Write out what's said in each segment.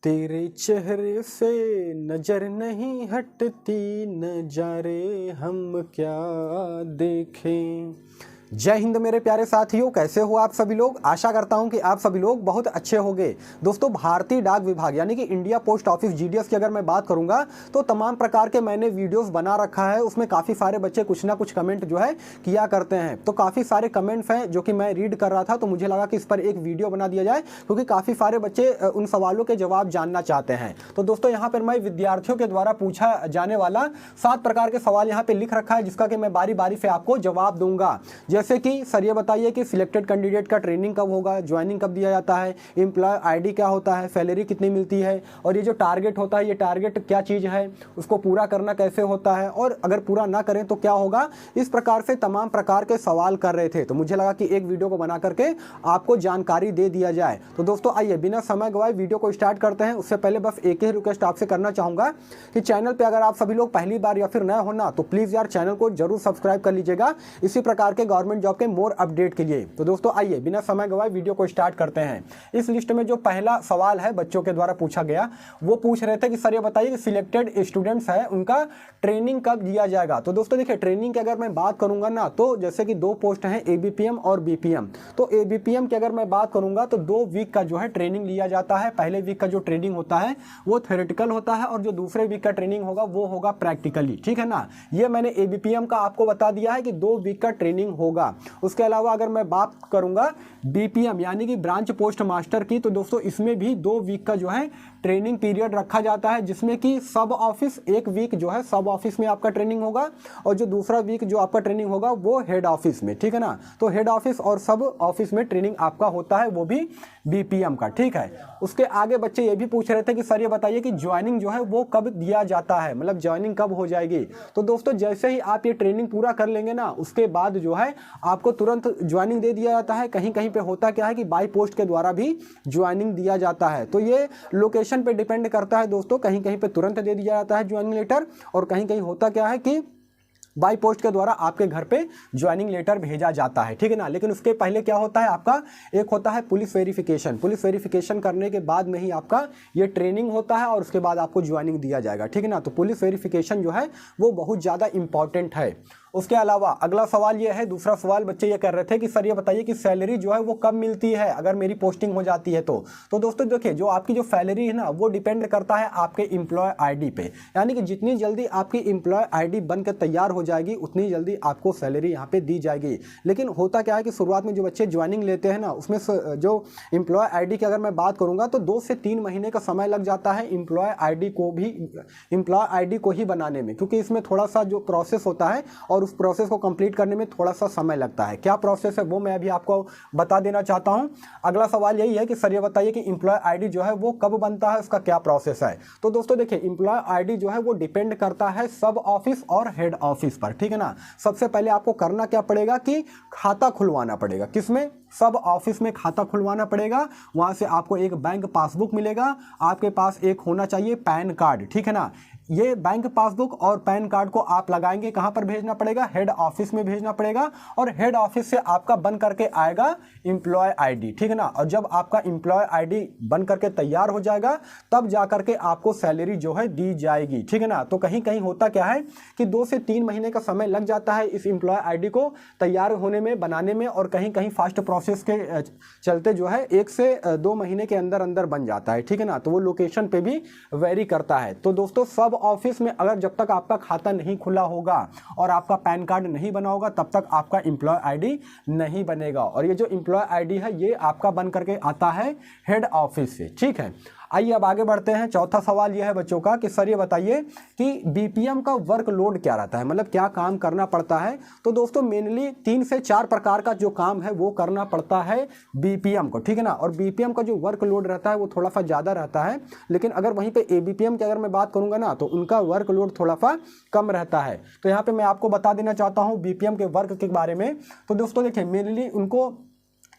तेरे चेहरे से नजर नहीं हटती, नजारे हम क्या देखें। जय हिंद मेरे प्यारे साथियों, कैसे हो आप सभी लोग। आशा करता हूं कि आप सभी लोग बहुत अच्छे होंगे। दोस्तों, भारतीय डाक विभाग यानी कि इंडिया पोस्ट ऑफिस जीडीएस की अगर मैं बात करूंगा तो तमाम प्रकार के मैंने वीडियोस बना रखा है। उसमें काफ़ी सारे बच्चे कुछ ना कुछ कमेंट जो है किया करते हैं, तो काफ़ी सारे कमेंट्स हैं जो कि मैं रीड कर रहा था, तो मुझे लगा कि इस पर एक वीडियो बना दिया जाए क्योंकि काफ़ी सारे बच्चे उन सवालों के जवाब जानना चाहते हैं। तो दोस्तों, यहाँ पर मैं विद्यार्थियों के द्वारा पूछा जाने वाला 7 प्रकार के सवाल यहाँ पे लिख रखा है, जिसका कि मैं बारी बारी से आपको जवाब दूंगा। जैसे कि सर ये बताइए कि सिलेक्टेड कैंडिडेट का ट्रेनिंग कब होगा, ज्वाइनिंग कब दिया जाता है, एम्प्लॉय आईडी क्या होता है, सैलरी कितनी मिलती है, और ये जो टारगेट होता है ये टारगेट क्या चीज़ है, उसको पूरा करना कैसे होता है, और अगर पूरा ना करें तो क्या होगा। इस प्रकार से तमाम प्रकार के सवाल कर रहे थे, तो मुझे लगा कि एक वीडियो को बना करके आपको जानकारी दे दिया जाए। तो दोस्तों आइए बिना समय गवाए वीडियो को स्टार्ट करते हैं। उससे पहले बस एक ही रिक्वेस्ट आपसे करना चाहूँगा कि चैनल पर अगर आप सभी लोग पहली बार या फिर नए हो ना, तो प्लीज़ यार चैनल को जरूर सब्सक्राइब कर लीजिएगा इसी प्रकार के गवर्नमेंट जॉब के मोर अपडेट के लिए। तो दोस्तों आइए बिना समय गवाए वीडियो को स्टार्ट करते हैं। इस लिस्ट में जो पहला सवाल है बच्चों के द्वारा पूछा गया, वो पूछ रहे थे कि सर ये बताइए कि सिलेक्टेड स्टूडेंट्स है उनका ट्रेनिंग कब दिया जाएगा। तो दोस्तों देखिए, ट्रेनिंग की अगर मैं बात करूंगा ना, तो जैसे कि 2 पोस्ट हैं एबीपीएम और बीपीएम। तो एबीपीएम की अगर मैं बात करूंगा तो 2 वीक का जो है ट्रेनिंग लिया जाता है। पहले वीक का जो ट्रेनिंग होता है वो थ्योरेटिकल होता है, और जो दूसरे वीक का ट्रेनिंग होगा वो होगा प्रैक्टिकली। ठीक है ना, ये मैंने एबीपीएम का आपको बता दिया है कि 2 वीक का ट्रेनिंग होगा। उसके अलावा अगर मैं बात करूंगा बीपीएम यानी कि ब्रांच पोस्ट मास्टर की, तो दोस्तों इसमें भी 2 वीक का जो है ट्रेनिंग पीरियड रखा जाता है, जिसमें कि सब ऑफिस 1 वीक जो है सब ऑफिस में आपका ट्रेनिंग होगा, और जो दूसरा वीक जो आपका ट्रेनिंग होगा वो हेड ऑफिस में। ठीक है ना, तो हेड ऑफिस और सब ऑफिस में ट्रेनिंग आपका होता है, वो भी बीपीएम का। ठीक है, उसके आगे बच्चे ये भी पूछ रहे थे कि सर ये बताइए कि ज्वाइनिंग जो है वो कब दिया जाता है, मतलब ज्वाइनिंग कब हो जाएगी। तो दोस्तों जैसे ही आप ये ट्रेनिंग पूरा कर लेंगे ना, उसके बाद जो है आपको तुरंत ज्वाइनिंग दे दिया जाता है। कहीं कहीं पे होता क्या है कि बाई पोस्ट के द्वारा भी ज्वाइनिंग दिया जाता है, तो ये लोकेशन पे डिपेंड करता है दोस्तों। कहीं कहीं पे तुरंत दे दिया जाता है ज्वाइनिंग लेटर, और कहीं कहीं होता क्या है कि बाई पोस्ट के द्वारा आपके घर पे ज्वाइनिंग लेटर भेजा जाता है। ठीक है ना, लेकिन उसके पहले क्या होता है आपका, एक होता है पुलिस वेरिफिकेशन। पुलिस वेरिफिकेशन करने के बाद में ही आपका ये ट्रेनिंग होता है, और उसके बाद आपको ज्वाइनिंग दिया जाएगा। ठीक है ना, तो पुलिस वेरिफिकेशन जो है वो बहुत ज़्यादा इंपॉर्टेंट है। उसके अलावा अगला सवाल ये है, दूसरा सवाल बच्चे ये कर रहे थे कि सर ये बताइए कि सैलरी जो है वो कब मिलती है अगर मेरी पोस्टिंग हो जाती है तो दोस्तों देखिए, जो आपकी जो सैलरी है ना वो डिपेंड करता है आपके एम्प्लॉय आईडी पे। यानी कि जितनी जल्दी आपकी एम्प्लॉय आईडी बनकर तैयार हो जाएगी उतनी जल्दी आपको सैलरी यहाँ पे दी जाएगी। लेकिन होता क्या है कि शुरुआत में जो बच्चे ज्वाइनिंग लेते हैं ना, उसमें जो एम्प्लॉय आईडी की अगर मैं बात करूँगा तो 2 से 3 महीने का समय लग जाता है एम्प्लॉय आईडी को ही बनाने में, क्योंकि इसमें थोड़ा सा जो प्रोसेस होता है और उस प्रोसेस को कंप्लीट करने में थोड़ा सा समय लगता है। क्या प्रोसेस है वो मैं अभी आपको बता देना चाहता हूं। अगला सवाल यही है कि सर ये बताइए कि एम्प्लॉय आईडी जो है वो कब बनता है, उसका क्या प्रोसेस है। तो दोस्तों देखिए, एम्प्लॉय आईडी जो है वो डिपेंड करता है सब ऑफिस और हेड ऑफिस पर। ठीक है ना, सबसे पहले आपको करना क्या पड़ेगा कि खाता खुलवाना पड़ेगा। किसमें, सब ऑफिस में खाता खुलवाना पड़ेगा। वहां से आपको एक बैंक पासबुक मिलेगा, आपके पास एक होना चाहिए पैन कार्ड। ठीक है ना, ये बैंक पासबुक और पैन कार्ड को आप लगाएंगे, कहां पर भेजना पड़ेगा, हेड ऑफिस में भेजना पड़ेगा, और हेड ऑफिस से आपका बन करके आएगा एम्प्लॉय आईडी। ठीक है ना, और जब आपका एम्प्लॉय आईडी बन करके तैयार हो जाएगा तब जा करके आपको सैलरी जो है दी जाएगी। ठीक है ना, तो कहीं कहीं होता क्या है कि 2 से 3 महीने का समय लग जाता है इस एम्प्लॉय आईडी को तैयार होने में, बनाने में, और कहीं कहीं फास्ट प्रोसेस के चलते जो है 1 से 2 महीने के अंदर अंदर बन जाता है। ठीक है ना, तो वो लोकेशन पे भी वेरी करता है। तो दोस्तों सब ऑफिस में अगर जब तक आपका खाता नहीं खुला होगा और आपका पैन कार्ड नहीं बना होगा तब तक आपका एम्प्लॉय आईडी नहीं बनेगा, और ये जो एम्प्लॉय आईडी है ये आपका बन करके आता है हेड ऑफिस से। ठीक है, आइए अब आगे बढ़ते हैं। चौथा सवाल यह है बच्चों का कि सर ये बताइए कि बीपीएम का वर्कलोड क्या रहता है, मतलब क्या काम करना पड़ता है। तो दोस्तों मेनली 3 से 4 प्रकार का जो काम है वो करना पड़ता है बीपीएम को। ठीक है ना, और बीपीएम का जो वर्कलोड रहता है वो थोड़ा सा ज़्यादा रहता है, लेकिन अगर वहीं पे एबीपीएम की अगर मैं बात करूंगा ना तो उनका वर्कलोड थोड़ा सा कम रहता है। तो यहाँ पे मैं आपको बता देना चाहता हूँ बीपीएम के वर्क के बारे में। तो दोस्तों देखिए, मेनली उनको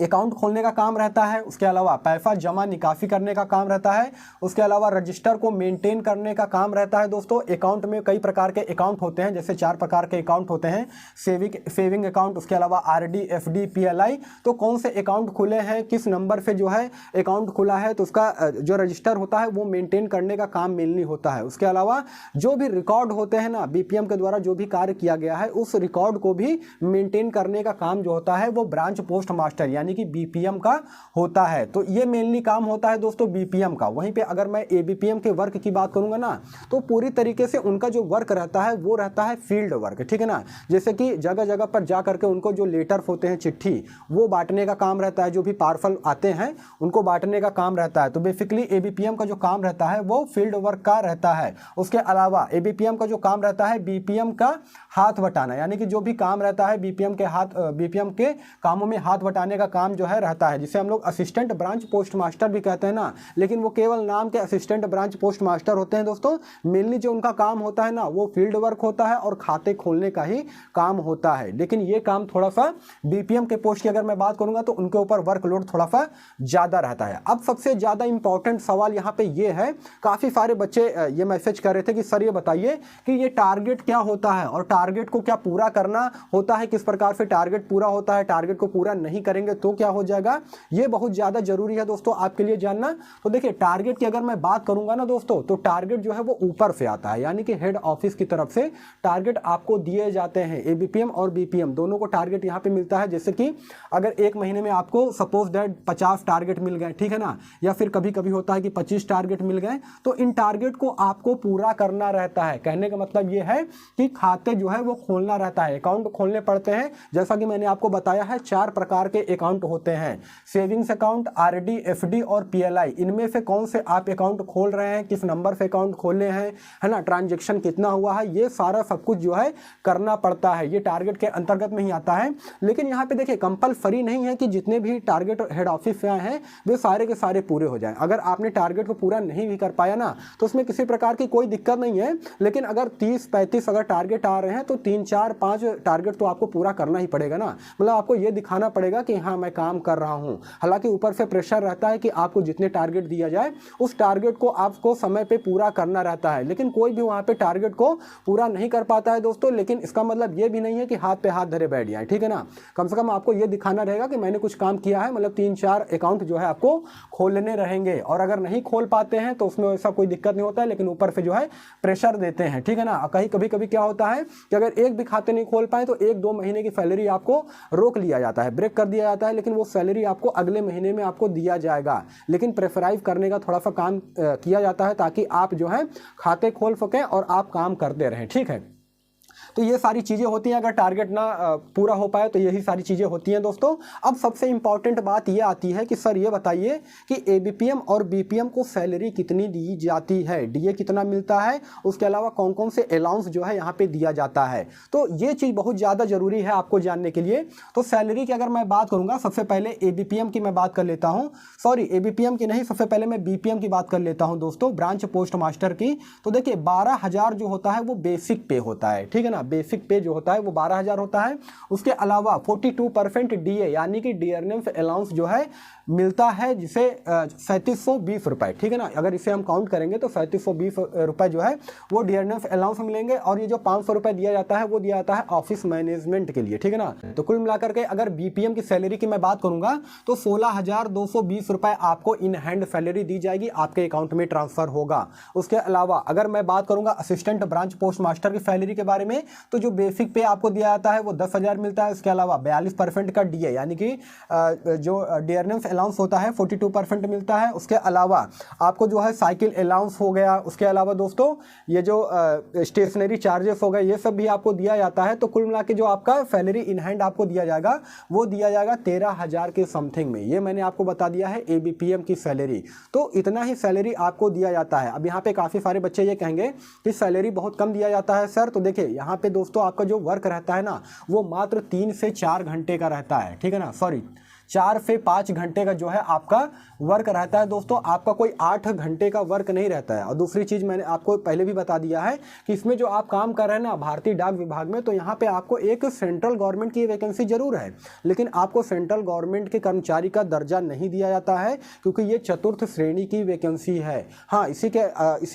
अकाउंट खोलने का काम रहता है, उसके अलावा पैसा जमा निकासी करने का काम रहता है, उसके अलावा रजिस्टर को मेंटेन करने का काम रहता है। दोस्तों अकाउंट में कई प्रकार के अकाउंट होते हैं, जैसे 4 प्रकार के अकाउंट होते हैं, सेविंग अकाउंट, उसके अलावा आरडी, एफडी, पीएलआई। तो कौन से अकाउंट खुले हैं, किस नंबर से जो है अकाउंट खुला है, तो उसका जो रजिस्टर होता है वो मेंटेन करने का काम मेनली होता है। उसके अलावा जो भी रिकॉर्ड होते हैं ना बीपीएम के द्वारा, जो भी कार्य किया गया है उस रिकॉर्ड को भी मेंटेन करने का काम जो होता है वो ब्रांच पोस्ट मास्टर यानी कि बीपीएम का होता है। तो ये मेनली काम होता है दोस्तों बीपीएम का। वहीं पे अगर मैं एबीपीएम के वर्क की बात करूंगा ना, तो पूरी तरीके से उनका जो वर्क रहता है वो रहता है फील्ड वर्क, ठीक है ना। जैसे कि जगह जगह पर जा करके उनको जो लेटर्स होते हैं, चिट्ठी, वो बांटने का काम रहता है, जो भी पार्सल आते हैं उनको बांटने का काम रहता है। तो बेसिकली एबीपीएम का जो काम रहता है वो फील्ड वर्क का रहता है। उसके अलावा एबीपीएम का जो काम रहता है बीपीएम का हाथ बटाना, यानी कि जो भी काम रहता है बीपीएम के कामों में हाथ बटाने का काम जो है रहता है, जिसे हम लोग असिस्टेंट ब्रांच पोस्ट मास्टर भी कहते हैं ना। लेकिन वो केवल नाम के असिस्टेंट ब्रांच पोस्ट मास्टर होते हैं दोस्तों। मेनली जो उनका काम होता है ना वो फील्ड वर्क होता है और खाते खोलने का ही काम होता है। लेकिन ये काम थोड़ा सा बीपीएम के पोस्ट की अगर मैं बात करूंगा तो उनके ऊपर वर्कलोड थोड़ा सा ज्यादा रहता है। अब सबसे ज्यादा इंपॉर्टेंट सवाल यहाँ पे ये है, काफी सारे बच्चे ये मैसेज कर रहे थे कि सर ये बताइए कि ये टारगेट क्या होता है और टारगेट को क्या पूरा करना होता है, किस प्रकार से टारगेट पूरा होता है, टारगेट को पूरा नहीं करेंगे तो क्या हो जाएगा। ये बहुत ज्यादा जरूरी है दोस्तों आपके लिए जानना। तो देखिए टारगेट की अगर मैं बात करूंगा ना दोस्तों, तो टारगेट जो है वो ऊपर से आता है, यानी कि हेड ऑफिस की तरफ से टारगेट आपको दिए जाते हैं। एबीपीएम और बीपीएम दोनों को टारगेट यहाँ पे मिलता है। जैसे कि अगर एक महीने में आपको सपोज दैट 50 टारगेट मिल गए, ठीक है ना, या फिर कभी कभी होता है कि 25 टारगेट मिल गए, तो इन टारगेट को आपको पूरा करना रहता है। कहने का मतलब ये है कि खाते जो है वो खोलना रहता है, अकाउंट खोलने पड़ते हैं। जैसा कि मैंने आपको बताया है 4 प्रकार के अकाउंट होते हैं, सेविंग्स अकाउंट, आरडी, एफडी और पीएलआई। इनमें से कौन से आप अकाउंट खोल रहे हैं, किस नंबर से अकाउंट खोले हैं, है ना, ट्रांजैक्शन कितना हुआ है, ये सारा सब कुछ जो है करना पड़ता है। ये टारगेट के अंतर्गत में ही आता है। लेकिन यहाँ पे देखिए कंपलसरी नहीं है कि जितने भी टारगेट हेड ऑफिस से आए हैं वे सारे के सारे पूरे हो जाएं। अगर आपने टारगेट को पूरा नहीं भी कर पाया ना तो उसमें किसी प्रकार की कोई दिक्कत नहीं है। लेकिन अगर 30-35 अगर टारगेट आ रहे हैं तो 3-4-5 टारगेट तो आपको पूरा करना ही पड़ेगा ना। मतलब आपको ये दिखाना पड़ेगा कि हाँ मैं काम कर रहा हूँ। हालांकि ऊपर से प्रेशर रहता है कि आपको जितने टारगेट दिया जाए उस टारगेट को आपको समय पे पूरा करना रहता है। लेकिन कोई भी वहाँ पे टारगेट को पूरा नहीं कर पाता है दोस्तों। लेकिन इसका मतलब ये भी नहीं है कि हाथ पे हाथ धरे बैठ जाए, ठीक है ना। कम से कम आपको ये दिखाना रहेगा कि मैंने कुछ काम किया है। मतलब 3-4 अकाउंट जो है आपको खोलने रहेंगे। और अगर नहीं खोल पाते हैं तो उसमें ऐसा कोई दिक्कत नहीं होता है, लेकिन ऊपर से जो है प्रेशर देते हैं, ठीक है ना। कहीं कभी कभी क्या होता है कि अगर एक भी खाते नहीं खोल पाए तो 1-2 महीने की सैलरी आपको रोक लिया जाता है, ब्रेक कर दिया जाता है। लेकिन वो सैलरी आपको अगले महीने में आपको दिया जाएगा। लेकिन प्रेफराइज करने का थोड़ा सा काम किया जाता है ताकि आप जो है खाते खोल सकें और आप काम करते रहें, ठीक है। तो ये सारी चीज़ें होती हैं। अगर टारगेट ना पूरा हो पाए तो यही सारी चीज़ें होती हैं दोस्तों। अब सबसे इंपॉर्टेंट बात ये आती है कि सर ये बताइए कि एबीपीएम और बीपीएम को सैलरी कितनी दी जाती है, डीए कितना मिलता है, उसके अलावा कौन कौन से अलाउंस जो है यहाँ पे दिया जाता है। तो ये चीज़ बहुत ज़्यादा जरूरी है आपको जानने के लिए। तो सैलरी की अगर मैं बात करूँगा, सबसे पहले एबीपीएम की मैं बात कर लेता हूँ, सॉरी एबीपीएम की नहीं, सबसे पहले मैं बीपीएम की बात कर लेता हूँ दोस्तों, ब्रांच पोस्ट मास्टर की। तो देखिए 12,000 जो होता है वो बेसिक पे होता है, ठीक है ना। बेसिक पे जो होता है वो 12,000 होता है। उसके अलावा 42% डीए यानी कि डियरनेस अलाउंस जो है मिलता है, जिसे 3720 रुपए, ठीक है ना। अगर इसे हम काउंट करेंगे तो 3720 रुपए जो है वो डियरनेस अलाउंस मिलेंगे। और ये जो 500 रुपए दिया जाता है वो दिया जाता है ऑफिस मैनेजमेंट के लिए, ठीक है ना। तो कुल मिलाकर के अगर बीपीएम की सैलरी की मैं बात करूंगा तो 16,220 रुपए आपको इन हैंड सैलरी दी जाएगी, आपके अकाउंट में ट्रांसफर होगा। उसके अलावा अगर मैं बात करूंगा असिस्टेंट ब्रांच पोस्ट मास्टर की सैलरी के बारे में, तो जो बेसिक पे आपको दिया जाता है वो 10,000 मिलता है। उसके अलावा 42% का डीए यानी कि जो डियरनेस अलाउंस होता है 42% मिलता है। उसके अलावा आपको जो है साइकिल अलाउंस हो गया। उसके अलावा दोस्तों ये जो स्टेशनरी चार्जेस हो गए ये सब भी आपको दिया जाता है। तो कुल मिला के जो आपका सैलरी इन हैंड आपको दिया जाएगा वो दिया जाएगा 13,000 के समथिंग में। ये मैंने आपको बता दिया है एबीपीएम की सैलरी। तो इतना ही सैलरी आपको दिया जाता है। अब यहाँ पे काफ़ी सारे बच्चे ये कहेंगे कि सैलरी बहुत कम दिया जाता है सर। तो देखिए यहाँ पे दोस्तों आपका जो वर्क रहता है ना वो मात्र 3 से 4 घंटे का रहता है, ठीक है ना। सॉरी 4 से 5 घंटे का जो है आपका वर्क रहता है दोस्तों, आपका कोई 8 घंटे का वर्क नहीं रहता है। और दूसरी चीज़ मैंने आपको पहले भी बता दिया है कि इसमें जो आप काम कर रहे हैं ना भारतीय डाक विभाग में, तो यहाँ पे आपको एक सेंट्रल गवर्नमेंट की वैकेंसी जरूर है, लेकिन आपको सेंट्रल गवर्नमेंट के कर्मचारी का दर्जा नहीं दिया जाता है क्योंकि ये चतुर्थ श्रेणी की वैकेंसी है। हाँ, इसी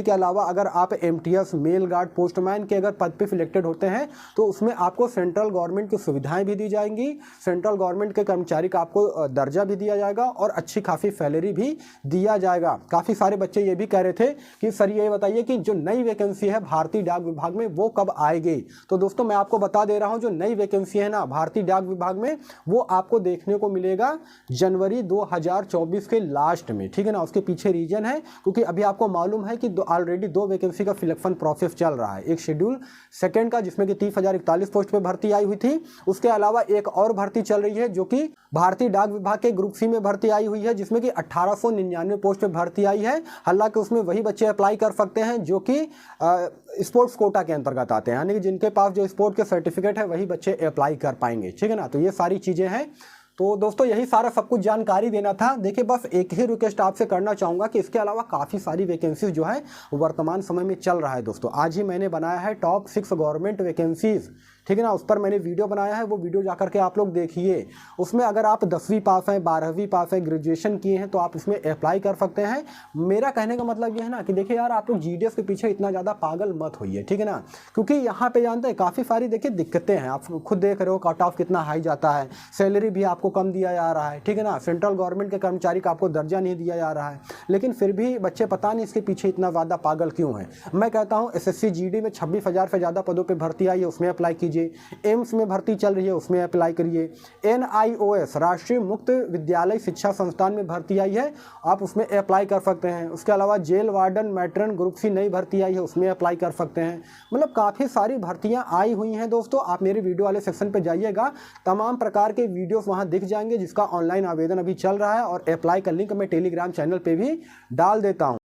के अलावा अगर आप MTS मेल गार्ड पोस्टमैन के अगर पद पे सिलेक्टेड होते हैं तो उसमें आपको सेंट्रल गवर्नमेंट की सुविधाएं भी दी जाएंगी, सेंट्रल गवर्नमेंट के कर्मचारी का आपको दर्जा भी दिया जाएगा और अच्छी खासी सैलरी भी दिया जाएगा। काफ़ी सारे बच्चे ये भी कह रहे थे कि सर ये बताइए कि जो नई वैकेंसी है भारतीय डाक विभाग में वो कब आएगी। तो दोस्तों मैं आपको बता दे रहा हूं, जो नई वैकेंसी है ना भारतीय डाक विभाग में, वो आपको देखने को मिलेगा जनवरी 2024 के लास्ट में, ठीक है ना। उसके पीछे रीजन है क्योंकि अभी आपको मालूम है कि ऑलरेडी 2 वैकेंसी का सिलेक्शन प्रोसेस चल रहा है। एक शेड्यूल सेकंड का जिसमें कि 30,041 पोस्ट पे भर्ती आई हुई थी, उसके अलावा एक और भर्ती चल रही है जो कि भारतीय डाक विभाग के ग्रुप सी में भर्ती आई हुई है जिसमें कि 1899 पोस्ट पे भर्ती आई है। हालांकि उसमें वही बच्चे अप्लाई कर सकते हैं जो कि स्पोर्ट्स कोटा के अंतर्गत आते हैं, यानी कि जिनके पास जो स्पोर्ट के सर्टिफिकेट है वही बच्चे अप्लाई कर पाएंगे, ठीक है ना। तो ये सारी चीज़ें हैं। तो दोस्तों यही सारा सब कुछ जानकारी देना था। देखिए बस एक ही रिक्वेस्ट आपसे करना चाहूँगा कि इसके अलावा काफ़ी सारी वैकेंसीज जो है वर्तमान समय में चल रहा है दोस्तों। आज ही मैंने बनाया है टॉप 6 गवर्नमेंट वैकेंसीज, ठीक है ना, उस पर मैंने वीडियो बनाया है, वो वीडियो जाकर के आप लोग देखिए। उसमें अगर आप 10वीं पास हैं, 12वीं पास हैं, ग्रेजुएशन किए हैं तो आप इसमें अप्लाई कर सकते हैं। मेरा कहने का मतलब ये है ना कि देखिए यार आप लोग GDS के पीछे इतना ज़्यादा पागल मत होइए, ठीक है ना, क्योंकि यहाँ पे जानते हैं काफ़ी सारी देखिए दिक्कतें हैं। आप खुद देख रहे हो कट ऑफ कितना हाई जाता है, सैलरी भी आपको कम दिया जा रहा है, ठीक है ना, सेंट्रल गवर्नमेंट के कर्मचारी का आपको दर्जा नहीं दिया जा रहा है, लेकिन फिर भी बच्चे पता नहीं इसके पीछे इतना ज़्यादा पागल क्यों है। मैं कहता हूँ SSC GD में 26,000 से ज़्यादा पदों पर भर्ती आई है, उसमें अप्लाई कीजिए। एम्स में भर्ती चल रही है, उसमें अप्लाई करिए। NIOS राष्ट्रीय मुक्त विद्यालय शिक्षा संस्थान में भर्ती आई है, आप उसमें अप्लाई कर सकते हैं। उसके अलावा jail warden matron group C नई भर्ती आई है, उसमें अप्लाई कर सकते हैं। मतलब काफ़ी सारी भर्तियां आई हुई हैं दोस्तों। आप मेरे वीडियो वाले सेक्शन पे जाइएगा, तमाम प्रकार के वीडियोस वहां दिख जाएंगे जिसका ऑनलाइन आवेदन अभी चल रहा है, और अप्लाई का लिंक मैं टेलीग्राम चैनल पे भी डाल देता हूं।